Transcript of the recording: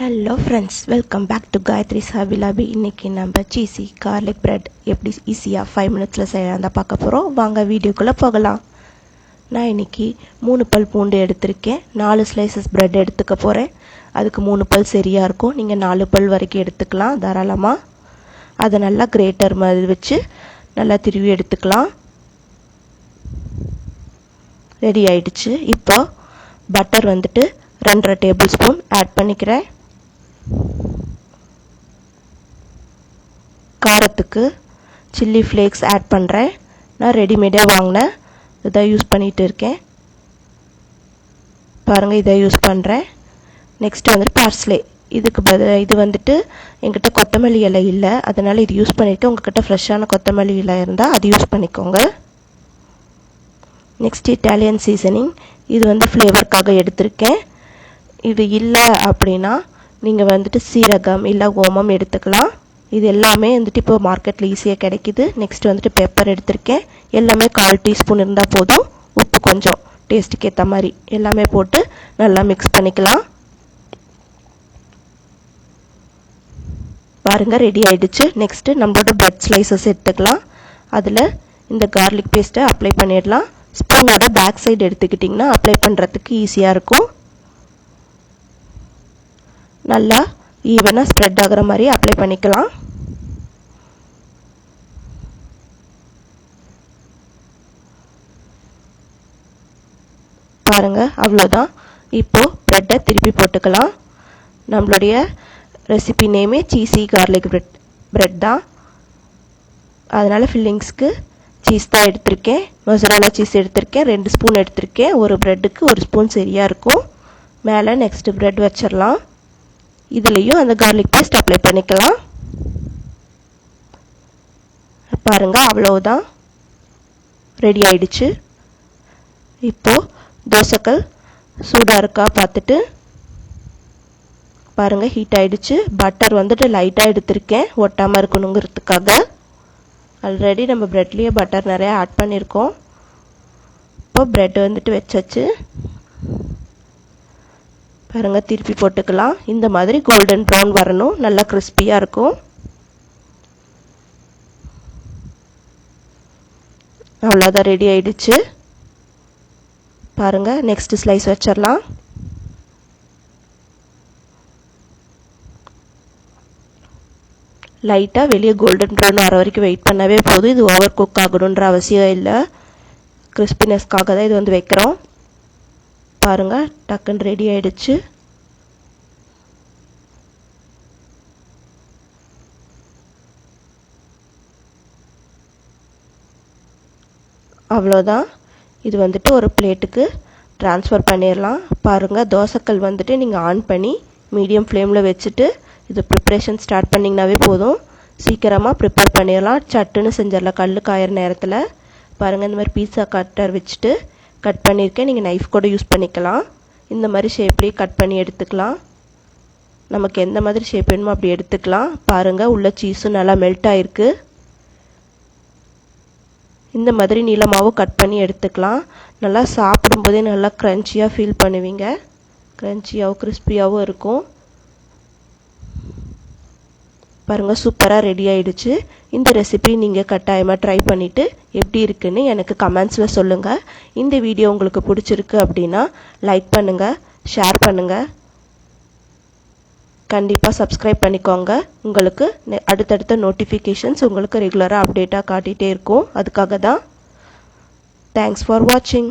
Hello friends, welcome back to Gayatri's Hobby Lobby. இன்னைக்கு நம்ம cheesy garlic bread எப்படி ஈஸியா 5 minutesல செய்யறதா பார்க்க போறோம். வாங்க வீடியோக்குள்ள போகலாம். நான் இன்னைக்கு 3 பல் பூண்டு எடுத்துர்க்கேன். 4 slices bread எடுத்துக்க போறேன். அதுக்கு 3 பல் சரியா இருக்கும். நீங்க 4 பல் வரைக்கும் எடுத்துக்கலாம் தாராளமா. அத நல்லா கிரேட்டர் மாதிரி வச்சு நல்லா திருவி எடுத்துக்கலாம். ரெடி ஆயிடுச்சு. இப்போ பட்டர் வந்துட்டு 2.5 டேபிள்ஸ்பூன் ஆட் பண்ணிக்கிறேன். காரத்துக்கு chilli flakes ஆட் பண்றேன். நான் ரெடிமேடா வாங்குனேன். இத யூஸ் பண்ணிட்டு இருக்கேன். பாருங்க இத யூஸ் பண்றேன். நெக்ஸ்ட் வந்து parsley. இது வந்துட்டு என்கிட்ட கொத்தமல்லி இலை இல்ல. அதனால இது யூஸ் பண்ணிருக்கேன். உங்ககிட்ட ஃப்ரெஷ்ஷான கொத்தமல்லி இலை இருந்தா அது யூஸ் பண்ணிக்கோங்க. Next Italian seasoning. இது வந்து ஃப்ளேவர்க்காக எடுத்துர்க்கேன். இது இல்ல அப்படினா நீங்க வந்துட்டு சீரகம் இல்ல ஓமம் எடுத்துக்கலாம். இது எல்லாமே வந்துட்டு இப்போ மார்க்கெட்ல ஈஸியா கிடைக்குது. நெக்ஸ்ட் வந்துட்டு பெப்பர் எடுத்துர்க்கேன். எல்லாமே 1/4 டீஸ்பூன் இருந்தா போதும். உப்பு கொஞ்சம் டேஸ்ட்க்கு ஏத்த மாதிரி எல்லாமே போட்டு நல்லா mix பண்ணிக்கலாம். பாருங்க ரெடி ஆயிடுச்சு. நெக்ஸ்ட் நம்மளோட bread slices எடுத்துக்கலாம். அதுல இந்த garlic paste அப்ளை பண்ணிடலாம். ஸ்பூனோட பேக் சைடு எடுத்துக்கிட்டீங்கன்னா அப்ளை பண்றதுக்கு ஈஸியா இருக்கும். நல்லா ஈவனா ஸ்ப்ரெட் ஆகுற மாதிரி அப்ளை பண்ணிக்கலாம். பாருங்க அவ்வளவுதான். இப்போ பிரெட்டை திருப்பி போட்டுக்கலாம். நம்மளுடைய ரெசிபி நேமே cheesy garlic bread தான். அதனால ஃபில்லிங்ஸ்க்கு சீஸ் தான் எடுத்துர்க்கேன். மொசரல்லா சீஸ் எடுத்துர்க்கேன். 2 ஸ்பூன் எடுத்துர்க்கேன். ஒரு பிரெட்க்கு 1 ஸ்பூன் சரியா இருக்கும். மேலே நெக்ஸ்ட் பிரெட் வச்சிரலாம். இதுலயும் அந்த garlic paste அப்ளை பண்ணிக்கலாம். பாருங்க அவ்வளவுதான். ரெடி ஆயிடுச்சு. இப்போ தோசைக்கல் சூடா இருக்கா பார்த்துட்டு பாருங்க ஹீட் ஆயிடுச்சு. பட்டர் வந்துட்டு லைட்டா எடுத்துர்க்கேன் ஒட்டாம இருக்கணும்ங்கிறதுக்காக. ஆல்ரெடி நம்ம பிரெட்லயே பட்டர் நிறைய ஆட் பண்ணிருக்கோம். இப்போ பிரெட் வந்துட்டு வெச்சாச்சு. பாருங்க திருப்பி போட்டுக்கலாம். இந்த மாதிரி கோல்டன் brown வரணும். நல்லா கிறிஸ்பியா இருக்கும். அவ்வளவுதான் ரெடி ஆயிடுச்சு. பாருங்க நெக்ஸ்ட் ஸ்லைஸ் வச்சிரலாம். லைட்டா வெளிய கோல்டன் brown வர வரைக்கும் வெயிட் பண்ணவே போதும். இது ஓவர் குக் ஆகணும்ன்ற அவசியம் இல்ல. கிறிஸ்பினஸ்க்காக தான் இது வந்து வைக்கிறோம். பாருங்க டக்குன்னு ரெடி ஆயிடுச்சு. அவ்வளவுதான். இது வந்துட்டு ஒரு பிளேட்டுக்கு ட்ரான்ஸ்ஃபர் பண்ணிரலாம். பாருங்க தோசைக்கல் வந்துட்டு நீங்க ஆன் பண்ணி மீடியம் ஃப்ளேம்ல வச்சிட்டு இது preparation ஸ்டார்ட் பண்ணீங்கனாவே போதும். சீக்கிரமா prepare பண்ணிரலாம். சட்டுன்னு செஞ்சிரலாம் கல்லு காயற நேரத்துல. பாருங்க இந்த மாதிரி பீட்சா கட்டர் வச்சிட்டு கட் பண்ணிருக்கேன். நீங்க நைஃப் கூட யூஸ் பண்ணிக்கலாம். இந்த மாதிரி ஷேப்லயே கட் பண்ணி எடுத்துக்கலாம். நமக்கு எந்த மாதிரி ஷேப் வேணுமோ அப்படி எடுத்துக்கலாம். பாருங்க உள்ள சீஸும் நல்லா மெல்ட் ஆயிருக்கு. இந்த மாதிரி நீளமாவும் கட் பண்ணி எடுத்துக்கலாம். நல்லா சாப்பிடும்போதே நல்லா கிரன்ச்சியா ஃபீல் பண்ணுவீங்க. கிரன்ச்சியாவும் கிறிஸ்பியாவும் இருக்கும். பாருங்க சூப்பரா ரெடி ஆயிடுச்சு. இந்த ரெசிபி நீங்க கட்டாயமா ட்ரை பண்ணிட்டு எப்படி இருக்குன்னு எனக்கு கமெண்ட்ஸ்ல சொல்லுங்க. இந்த வீடியோ உங்களுக்கு பிடிச்சிருக்கு அப்படினா லைக் பண்ணுங்க, ஷேர் பண்ணுங்க. கண்டிப்பா subscribe பண்ணிக்கோங்க. உங்களுக்கு அடுத்தடுத்த நோட்டிஃபிகேஷன்ஸ் உங்களுக்கு ரெகுலரா அப்டேட்டா காட்டிட்டே இருக்கும். அதுக்காக தான். Thanks for watching.